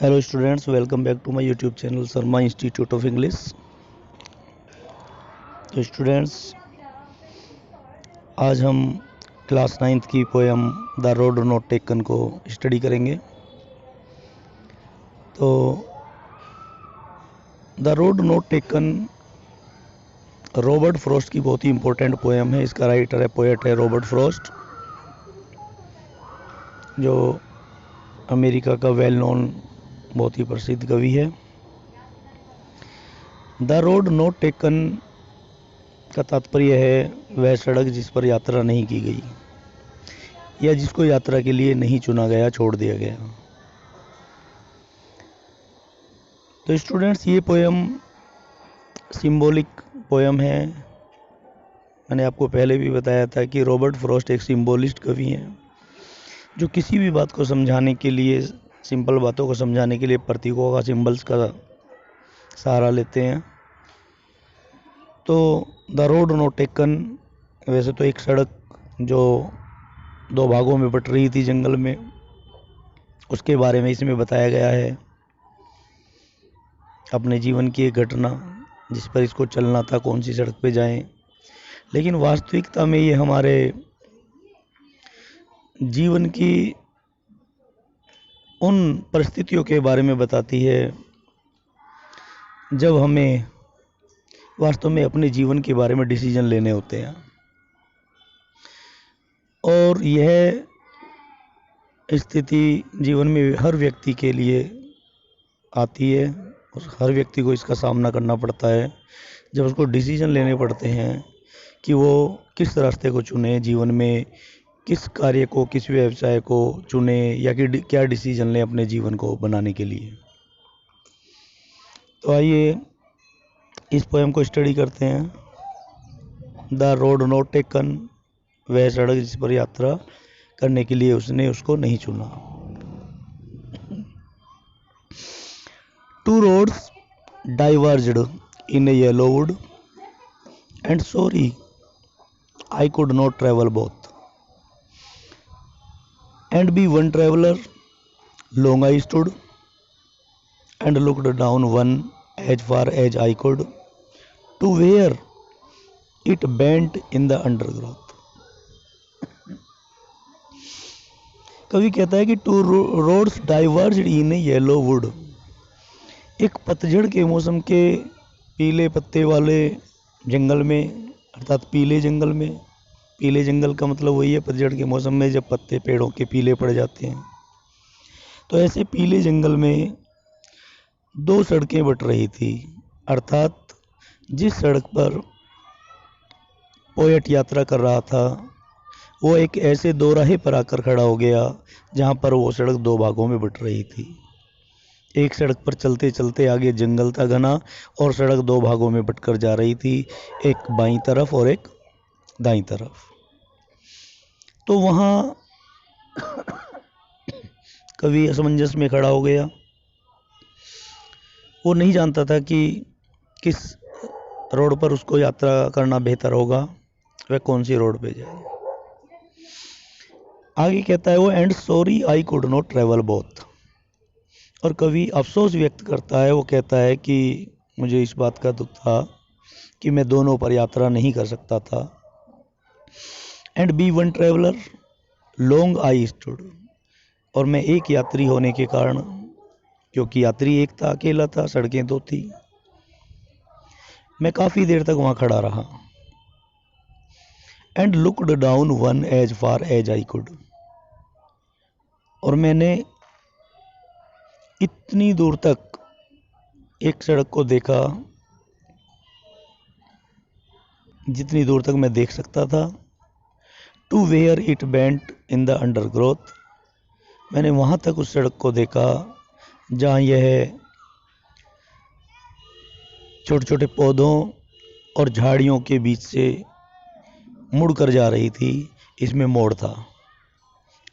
Hello students, welcome back to my YouTube channel Sharma institute of English. तो students, आज हम class 9th की poem the road not taken को study करेंगे। तो the road not taken Robert Frost की बहुत ही इम्पोर्टेंट पोएम है। इसका राइटर है, पोएट है रॉबर्ट फ्रॉस्ट, जो अमेरिका का वेल नोन बहुत ही प्रसिद्ध कवि है। द रोड नॉट टेकन का तात्पर्य है वह सड़क जिस पर यात्रा नहीं की गई या जिसको यात्रा के लिए नहीं चुना गया, छोड़ दिया गया। तो स्टूडेंट्स, ये पोएम सिंबॉलिक पोएम है। मैंने आपको पहले भी बताया था कि रॉबर्ट फ्रॉस्ट एक सिंबॉलिस्ट कवि हैं, जो किसी भी बात को समझाने के लिए, सिंपल बातों को समझाने के लिए प्रतीकों का, सिंबल्स का सहारा लेते हैं। तो द रोड नॉट टेकन वैसे तो एक सड़क जो दो भागों में बट रही थी जंगल में, उसके बारे में इसमें बताया गया है। अपने जीवन की एक घटना जिस पर इसको चलना था, कौन सी सड़क पे जाएं। लेकिन वास्तविकता में ये हमारे जीवन की उन परिस्थितियों के बारे में बताती है जब हमें वास्तव में अपने जीवन के बारे में डिसीजन लेने होते हैं। और यह स्थिति जीवन में हर व्यक्ति के लिए आती है और हर व्यक्ति को इसका सामना करना पड़ता है जब उसको डिसीजन लेने पड़ते हैं कि वो किस रास्ते को चुने, जीवन में किस कार्य को, किस व्यवसाय को चुने, या कि क्या डिसीजन लें अपने जीवन को बनाने के लिए। तो आइए इस पोएम को स्टडी करते हैं। द रोड नॉट टेकन, वह सड़क जिस पर यात्रा करने के लिए उसने उसको नहीं चुना। Two roads diverged in a yellow wood, and sorry, I could not travel both. And be one traveler, long I stood, and looked down one as far as I could, to where it bent in the undergrowth. कवि कहता है कि two roads डाइवर्ज्ड in A yellow would, एक पतझड़ के मौसम के पीले पत्ते वाले जंगल में, अर्थात पीले जंगल में। पीले जंगल का मतलब वही है पतझड़ के मौसम में जब पत्ते पेड़ों के पीले पड़ जाते हैं। तो ऐसे पीले जंगल में दो सड़कें बट रही थी, अर्थात जिस सड़क पर पोएट यात्रा कर रहा था वो एक ऐसे दोराहे पर आकर खड़ा हो गया जहाँ पर वो सड़क दो भागों में बट रही थी। एक सड़क पर चलते चलते आगे जंगल था घना, और सड़क दो भागों में बटकर जा रही थी, एक बाईं तरफ और एक दाईं तरफ। तो वहाँ कवि असमंजस में खड़ा हो गया। वो नहीं जानता था कि किस रोड पर उसको यात्रा करना बेहतर होगा, वह कौन सी रोड पे जाए। आगे कहता है वो, and sorry I could not travel both, और कवि अफसोस व्यक्त करता है। वो कहता है कि मुझे इस बात का दुख था कि मैं दोनों पर यात्रा नहीं कर सकता था। And be one traveller, long I stood, और मैं एक यात्री होने के कारण, क्योंकि यात्री एक था, अकेला था, सड़कें दो थी, मैं काफ़ी देर तक वहाँ खड़ा रहा। And looked down one as far as I could, और मैंने इतनी दूर तक एक सड़क को देखा जितनी दूर तक मैं देख सकता था। To where it bent in the undergrowth, मैंने वहाँ तक उस सड़क को देखा जहाँ यह छोटे छोटे पौधों और झाड़ियों के बीच से मुड़कर जा रही थी। इसमें मोड़ था,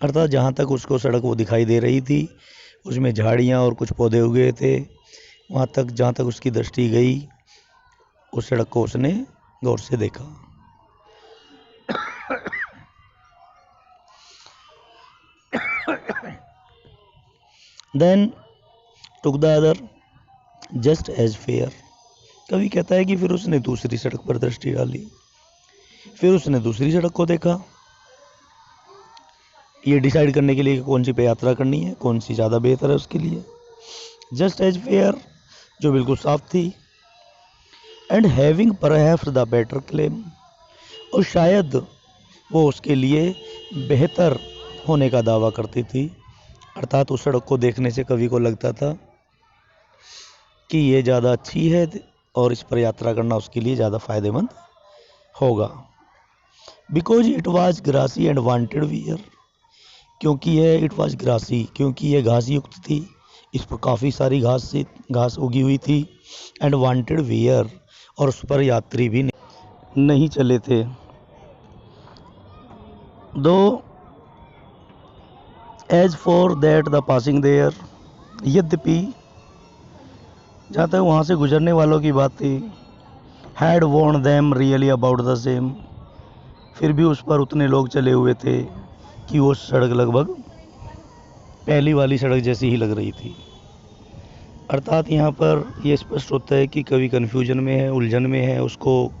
अर्थात जहाँ तक उसको सड़क वो दिखाई दे रही थी उसमें झाड़ियाँ और कुछ पौधे उगे थे। वहाँ तक जहाँ तक उसकी दृष्टि गई उस सड़क को उसने गौर से देखा। Then took the other just as fair. कवि कहता है कि फिर उसने दूसरी सड़क पर दृष्टि डाली, फिर उसने दूसरी सड़क को देखा, ये डिसाइड करने के लिए कि कौन सी पे यात्रा करनी है, कौन सी ज़्यादा बेहतर है उसके लिए। जस्ट एज फेयर, जो बिल्कुल साफ थी, and having perhaps the better claim, और शायद वो उसके लिए बेहतर होने का दावा करती थी। अर्थात उस सड़क को देखने से कवि को लगता था कि ये ज़्यादा अच्छी है और इस पर यात्रा करना उसके लिए ज़्यादा फायदेमंद होगा। Because it was grassy and wanted wear, क्योंकि इट वॉज ग्रासी, क्योंकि ये घास युक्त थी, इस पर काफ़ी सारी घास उगी हुई थी, एंड वांटेड वियर, और उस पर यात्री भी नहीं चले थे। Though as for that the passing there, यद्यपि जहाँ तक वहाँ से गुजरने वालों की बात थी, had worn them really about the same, फिर भी उस पर उतने लोग चले हुए थे कि वो सड़क लगभग पहली वाली सड़क जैसी ही लग रही थी। अर्थात यहाँ पर यह स्पष्ट होता है कि कवि कन्फ्यूजन में है, उलझन में है, उसको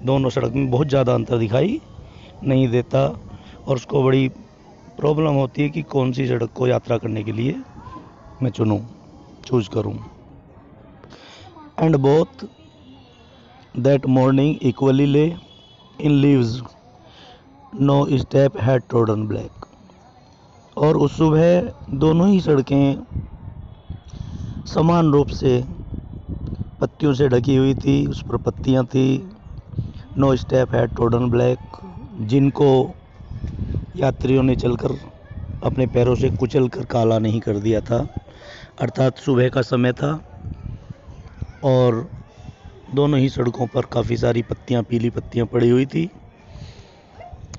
दोनों सड़क में बहुत ज़्यादा अंतर दिखाई नहीं देता और उसको बड़ी प्रॉब्लम होती है कि कौन सी सड़क को यात्रा करने के लिए मैं चूज करूं। And both that morning equally lay in leaves, no step had trodden black, और उस सुबह दोनों ही सड़कें समान रूप से पत्तियों से ढकी हुई थी, उस पर पत्तियां थी। No step had trodden black, जिनको यात्रियों ने चलकर अपने पैरों से कुचल कर काला नहीं कर दिया था। अर्थात सुबह का समय था और दोनों ही सड़कों पर काफ़ी सारी पत्तियां, पीली पत्तियां पड़ी हुई थी।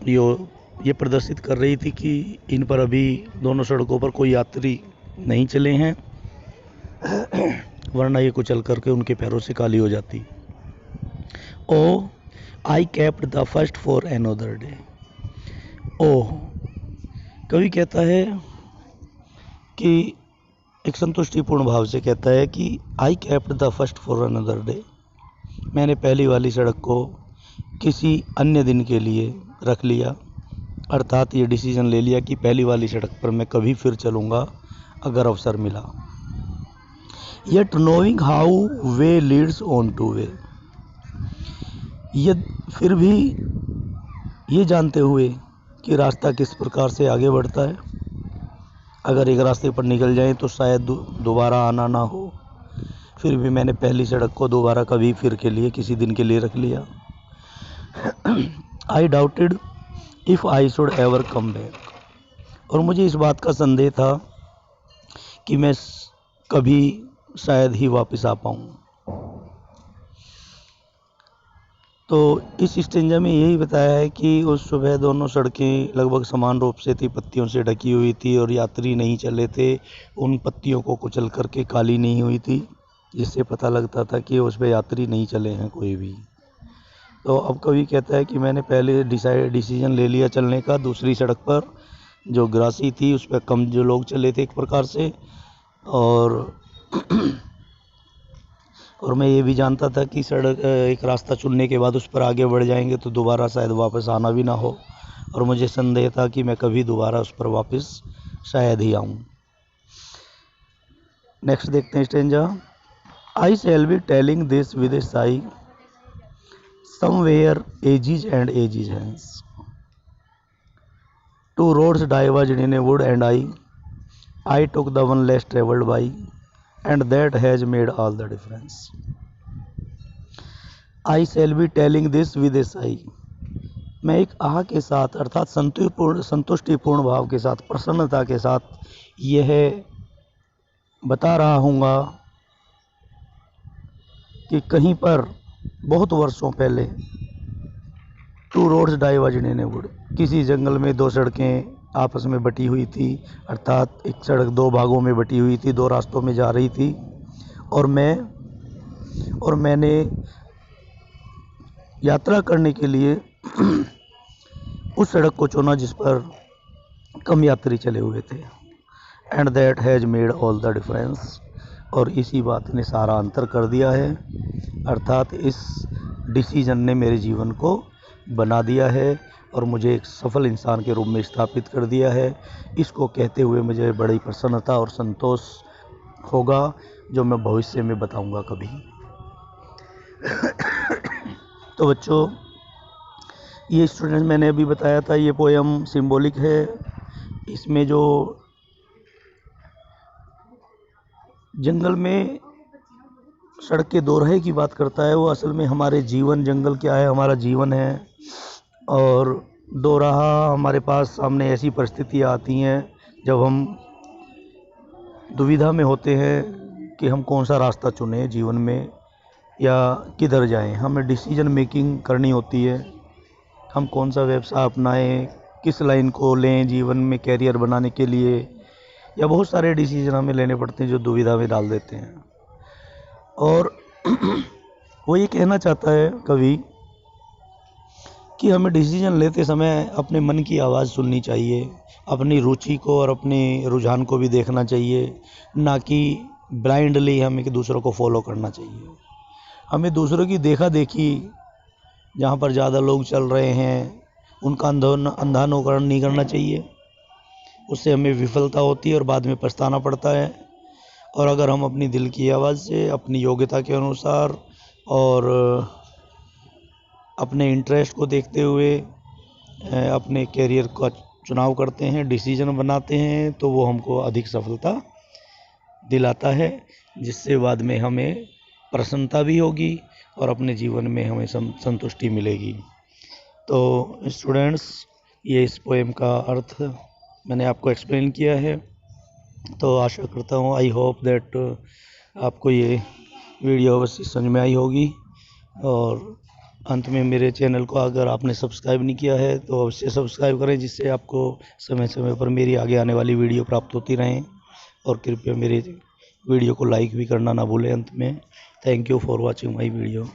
ये प्रदर्शित कर रही थी कि इन पर अभी दोनों सड़कों पर कोई यात्री नहीं चले हैं, वरना ये कुचल करके उनके पैरों से काली हो जाती। Oh I kept the first for another day. Oh, कवि कहता है कि एक संतुष्टिपूर्ण भाव से कहता है कि आई kept the first for another day, मैंने पहली वाली सड़क को किसी अन्य दिन के लिए रख लिया। अर्थात ये डिसीजन ले लिया कि पहली वाली सड़क पर मैं कभी फिर चलूँगा अगर अवसर मिला। Yet knowing how way Leeds on two way, ये फिर भी ये जानते हुए कि रास्ता किस प्रकार से आगे बढ़ता है, अगर एक रास्ते पर निकल जाएं तो शायद दोबारा आना ना हो, फिर भी मैंने पहली सड़क को दोबारा कभी फिर के लिए किसी दिन के लिए रख लिया। आई doubted if I should ever come back, और मुझे इस बात का संदेह था कि मैं कभी शायद ही वापस आ पाऊँ। तो इस स्टेंजा में यही बताया है कि उस सुबह दोनों सड़कें लगभग समान रूप से थी, पत्तियों से ढकी हुई थी और यात्री नहीं चले थे। उन पत्तियों को कुचल करके काली नहीं हुई थी, जिससे पता लगता था कि उस पर यात्री नहीं चले हैं कोई भी। तो अब कवि कहता है कि मैंने पहले डिसीजन ले लिया चलने का दूसरी सड़क पर, जो ग्रासी थी, उस पर कम जो लोग चले थे एक प्रकार से, और मैं ये भी जानता था कि सड़क एक रास्ता चुनने के बाद उस पर आगे बढ़ जाएंगे तो दोबारा शायद वापस आना भी ना हो, और मुझे संदेह था कि मैं कभी दोबारा उस पर वापस शायद ही आऊँ। नेक्स्ट देखते हैं stanza. I shall be telling this with a sigh, somewhere ages and ages hence, two roads diverge in a wood and I took the one less travelled by, and that has made all the difference. I shall be telling this with a sigh, मैं एक आह के साथ अर्थात संतुष्टिपूर्ण भाव के साथ, प्रसन्नता के साथ यह बता रहा हूँगा कि कहीं पर बहुत वर्षों पहले two roads diverge in a wood, किसी जंगल में दो सड़कें आपस में बटी हुई थी। अर्थात एक सड़क दो भागों में बटी हुई थी, दो रास्तों में जा रही थी, और मैंने यात्रा करने के लिए उस सड़क को चुना जिस पर कम यात्री चले हुए थे। And that has made all the difference, और इसी बात ने सारा अंतर कर दिया है। अर्थात इस डिसीजन ने मेरे जीवन को बना दिया है और मुझे एक सफल इंसान के रूप में स्थापित कर दिया है। इसको कहते हुए मुझे बड़ी प्रसन्नता और संतोष होगा, जो मैं भविष्य में बताऊंगा कभी। तो बच्चों, ये स्टूडेंट मैंने अभी बताया था, ये पोयम सिंबॉलिक है। इसमें जो जंगल में सड़क के दोराहे की बात करता है, वो असल में हमारे जीवन, जंगल क्या है, हमारा जीवन है। और दोराहा हमारे पास सामने ऐसी परिस्थितियाँ आती हैं जब हम दुविधा में होते हैं कि हम कौन सा रास्ता चुनें जीवन में या किधर जाएं। हमें डिसीजन मेकिंग करनी होती है, हम कौन सा व्यवसाय अपनाएं, किस लाइन को लें जीवन में कैरियर बनाने के लिए, या बहुत सारे डिसीजन हमें लेने पड़ते हैं जो दुविधा में डाल देते हैं। और वो ये कहना चाहता है कवि कि हमें डिसीजन लेते समय अपने मन की आवाज़ सुननी चाहिए, अपनी रुचि को और अपने रुझान को भी देखना चाहिए, ना कि ब्लाइंडली हमें दूसरों को फॉलो करना चाहिए। हमें दूसरों की देखा देखी, जहाँ पर ज़्यादा लोग चल रहे हैं, उनका अंधा अनुकरण नहीं करना चाहिए। उससे हमें विफलता होती है और बाद में पछताना पड़ता है। और अगर हम अपनी दिल की आवाज़ से, अपनी योग्यता के अनुसार और अपने इंटरेस्ट को देखते हुए अपने कैरियर का चुनाव करते हैं, डिसीजन बनाते हैं, तो वो हमको अधिक सफलता दिलाता है, जिससे बाद में हमें प्रसन्नता भी होगी और अपने जीवन में हमें संतुष्टि मिलेगी। तो स्टूडेंट्स, ये इस पोएम का अर्थ मैंने आपको एक्सप्लेन किया है। तो आशा करता हूँ, आई होप दैट आपको ये वीडियो अवश्य समझ में आई होगी। और अंत में मेरे चैनल को अगर आपने सब्सक्राइब नहीं किया है तो अवश्य सब्सक्राइब करें, जिससे आपको समय समय पर मेरी आगे आने वाली वीडियो प्राप्त होती रहें। और कृपया मेरे वीडियो को लाइक भी करना ना भूलें अंत में। Thank you for watching my video.